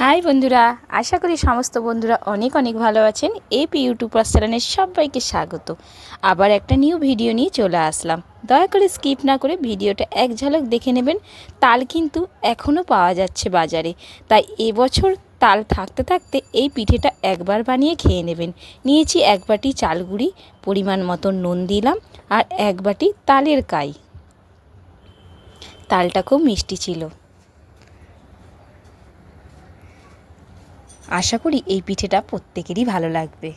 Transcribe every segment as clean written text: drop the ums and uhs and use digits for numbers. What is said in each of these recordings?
High বন্ধুরা, আশা করি সমস্ত বন্ধুরা অনেক অনেক ভালো আছেন। এপি ইউটিউবার চ্যানেলে সবাইকে স্বাগত। আবার একটা নিউ ভিডিও নিয়ে চলে আসলাম। দয়া করে স্কিপ না করে ভিডিওটা এক ঝলক দেখে নেবেন। তাল কিন্তু এখনও পাওয়া যাচ্ছে বাজারে, তাই এবছর তাল থাকতে থাকতে এই পিঠেটা একবার বানিয়ে খেয়ে নেবেন। নিয়েছি এক বাটি চালগুড়ি, পরিমাণ মতো নুন দিলাম, আর এক বাটি তালের কাই। তালটা খুব মিষ্টি ছিল। আশা করি এই পিঠেটা প্রত্যেকেরই ভালো লাগবে।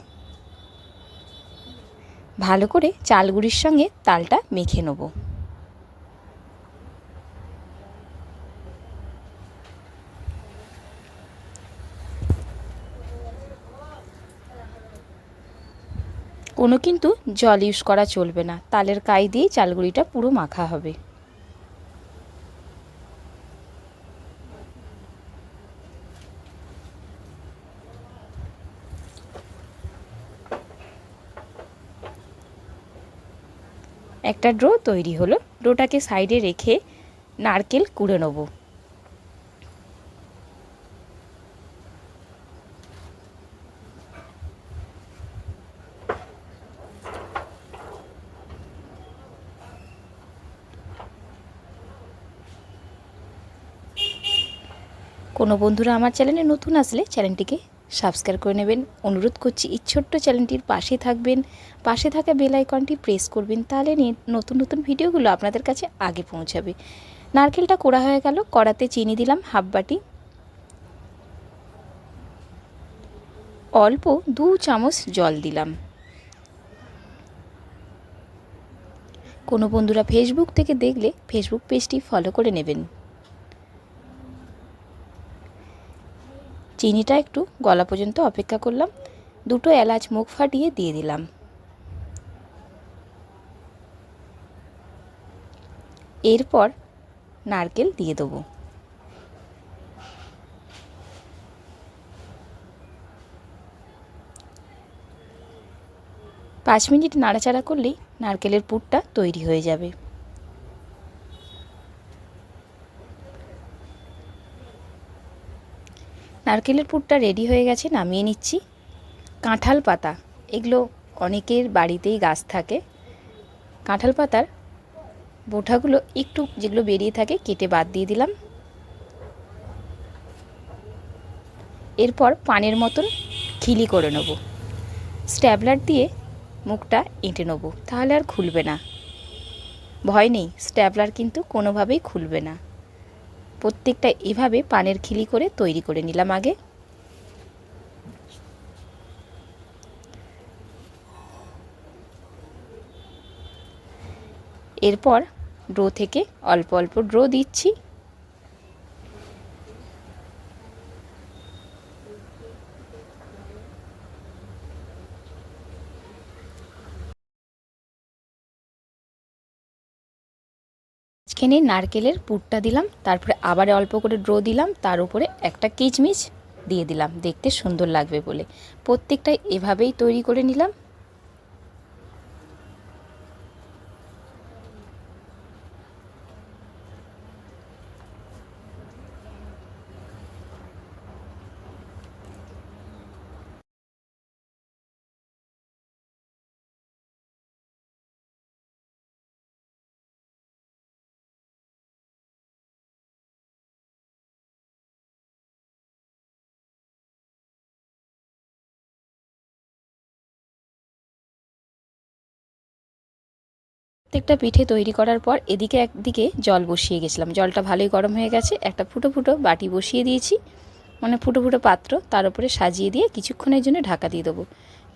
ভালো করে চালগুড়ির সঙ্গে তালটা মেখে নেব। কোনো কিন্তু জল ইউজ করা চলবে না, তালের কাই দিয়েই চালগুড়িটা পুরো মাখা হবে। একটা ড্রো তৈরি হলো। ড্রোটাকে সাইডে রেখে নারকেল কুড়ে নেব। কোনো বন্ধুরা আমার চ্যানেলে নতুন আসলে চ্যানেলটিকে সাবস্ক্রাইব করে নেবেন। অনুরোধ করছি এই ছোট্ট চ্যানেলটির পাশে থাকবেন, পাশে থাকা বেল আইকনটি প্রেস করবেন, তাহলে নতুন নতুন ভিডিওগুলো আপনাদের কাছে আগে পৌঁছাবে। নারকেলটা কোড়া হয়ে গেল। কড়াতে চিনি দিলাম হাফ বাটি, অল্প 2 চামচ জল দিলাম। কোনো বন্ধুরা ফেসবুক থেকে দেখলে ফেসবুক পেজটি ফলো করে নেবেন। চিনিটা একটু গলা পর্যন্ত অপেক্ষা করলাম। 2টো এলাচ মুখ ফাটিয়ে দিয়ে দিলাম। এরপর নারকেল দিয়ে দেবো। পাঁচ মিনিট নাড়াচাড়া করলেই নারকেলের পুরটা তৈরি হয়ে যাবে। নারকেলের পুরটা রেডি হয়ে গেছে, নামিয়ে নিচ্ছি। কাঁঠাল পাতা, এগুলো অনেকের বাড়িতেই গাছ থাকে। কাঁঠাল পাতার বোঁটাগুলো একটু যেগুলো বেরিয়ে থাকে কেটে বাদ দিয়ে দিলাম। এরপর পানের মতন খিলি করে নেব। স্ট্যাপলার দিয়ে মুখটা এঁটে নেব, তাহলে আর খুলবে না। ভয় নেই, স্ট্যাপলার কিন্তু কোনোভাবেই খুলবে না। প্রত্যেকটা এভাবে পানের খিলি করে তৈরি করে নিলাম আগে। এরপর ড্রো থেকে অল্প অল্প ড্রো দিচ্ছি। মাঝখানে নারকেলের পুরটা দিলাম, তারপরে আবার অল্প করে ড্রো দিলাম, তার উপরে একটা কিচমিচ দিয়ে দিলাম দেখতে সুন্দর লাগবে বলে। প্রত্যেকটাই এভাবেই তৈরি করে নিলাম। প্রত্যেকটা পিঠে তৈরি করার পর এদিকে একদিকে জল বসিয়ে গেছিলাম। জলটা ভালোই গরম হয়ে গেছে। একটা ফুটো ফুটো বাটি বসিয়ে দিয়েছি, মানে ফুটো ফুটো পাত্র, তার উপরে সাজিয়ে দিয়ে কিছুক্ষণের জন্য ঢাকা দিয়ে দেবো।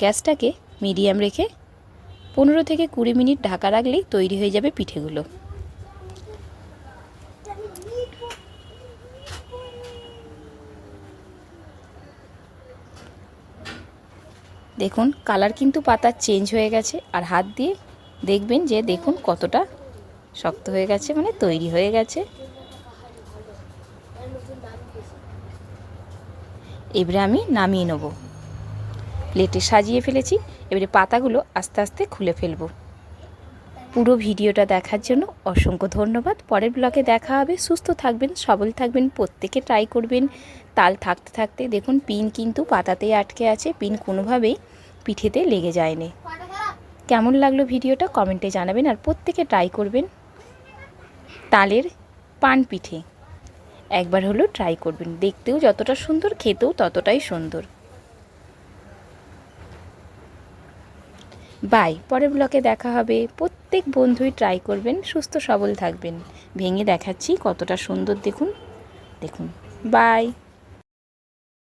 গ্যাসটাকে মিডিয়াম রেখে 15 থেকে 20 মিনিট ঢাকা রাখলেই তৈরি হয়ে যাবে পিঠেগুলো। দেখুন কালার কিন্তু পাতার চেঞ্জ হয়ে গেছে, আর হাত দিয়ে দেখবেন যে দেখুন কতটা শক্ত হয়ে গেছে, মানে তৈরি হয়ে গেছে। এবারে আমি নামিয়ে নেব। প্লেটে সাজিয়ে ফেলেছি। এবারে পাতাগুলো আস্তে আস্তে খুলে ফেলবো। পুরো ভিডিওটা দেখার জন্য অসংখ্য ধন্যবাদ। পরের ব্লগে দেখা হবে। সুস্থ থাকবেন, সবল থাকবেন, প্রত্যেকে ট্রাই করবেন। তাল থাকতে থাকতে দেখুন পিন কিন্তু পাতাতেই আটকে আছে, পিন কোনোভাবেই পিঠেতে লেগে যায়নি। কেমন লাগলো ভিডিওটা কমেন্টে জানাবেন, আর প্রত্যেকে ট্রাই করবেন তালের পান পিঠে। একবার হলো ট্রাই করবেন, দেখতেও যতটা সুন্দর খেতেও ততটাই সুন্দর। বাই, পরের ব্লকে দেখা হবে। প্রত্যেক বন্ধুই ট্রাই করবেন, সুস্থ সবল থাকবেন। ভেঙে দেখাচ্ছি কতটা সুন্দর, দেখুন দেখুন। বাই।